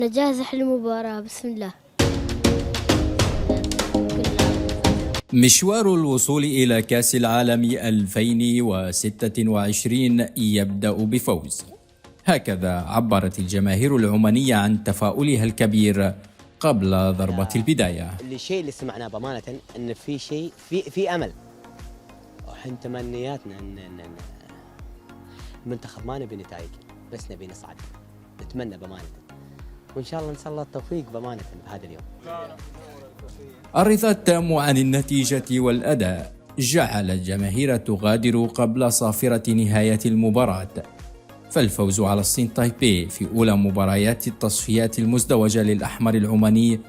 نجهز المباراة بسم الله. مشوار الوصول إلى كأس العالم 2026 يبدأ بفوز. هكذا عبرت الجماهير العمانية عن تفاؤلها الكبير قبل ضربة البداية. الشيء اللي سمعناه بأمانة أن في شيء في أمل. وحن تمنياتنا أن المنتخب ما نبي نتائج، بس نبي نصعد. نتمنى بأمانة، وإن شاء الله نسأل الله التوفيق بأمانة بهذا اليوم. الرضا التام عن النتيجة والأداء جعل الجماهير تغادر قبل صافرة نهاية المباراة، فالفوز على الصين تايبي في أولى مباريات التصفيات المزدوجة للأحمر العماني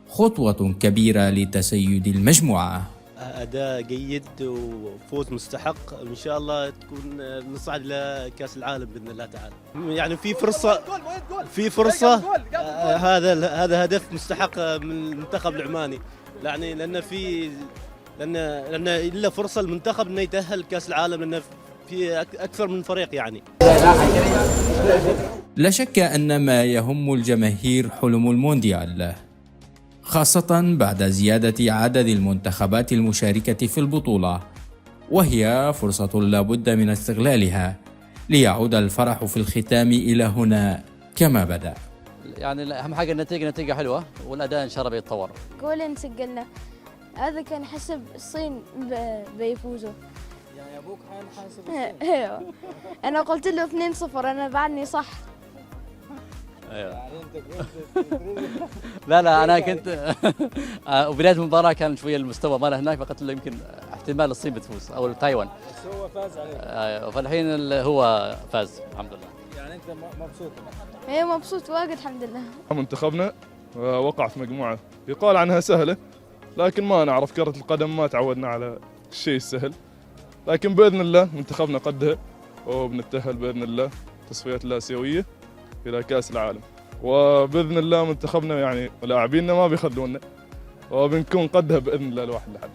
خطوة كبيرة لتسيد المجموعة. أداء جيد وفوز مستحق، إن شاء الله تكون نصعد لكأس العالم بإذن الله تعالى. يعني في فرصة هذا هدف مستحق من المنتخب العماني، يعني لأن إلا فرصة المنتخب إنه يتأهل كأس العالم، لأن في أكثر من فريق يعني. لا شك أن ما يهم الجماهير حلم المونديال، خاصة بعد زيادة عدد المنتخبات المشاركة في البطولة، وهي فرصة لا بد من استغلالها ليعود الفرح في الختام إلى هنا كما بدأ. يعني أهم حاجة نتيجة حلوة، والأداء إن شاء الله بيتطور. جولين سجلنا، هذا كان حسب الصين بيفوزوا. يعني أبوك حاسب ايوه انا قلت له 2-0، انا بعدني صح. ايوه يعني انت لا انا كنت وبدايه المباراه كان شويه المستوى ماله هناك، فقلت له يمكن احتمال الصين بتفوز او تايوان، بس هو فاز عليك. فالحين هو فاز الحمد لله. يعني انت مبسوط؟ ايه مبسوط واجد الحمد لله. منتخبنا وقع في مجموعه يقال عنها سهله، لكن ما نعرف، كرة القدم ما تعودنا على الشيء السهل، لكن باذن الله منتخبنا قدها وبنتأهل باذن الله تصفيات الآسيوية إلى كأس العالم، وبإذن الله منتخبنا يعني لاعبيننا ما بيخذلونا، وبنكون قدها بإذن الله الواحد لحد.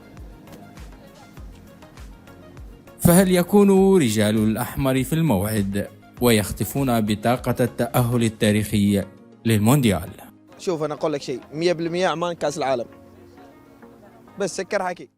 فهل يكون رجال الأحمر في الموعد ويخطفون بطاقة التأهل التاريخي للمونديال؟ شوف أنا أقول لك شيء 100% عمان كأس العالم، بس سكر حكي.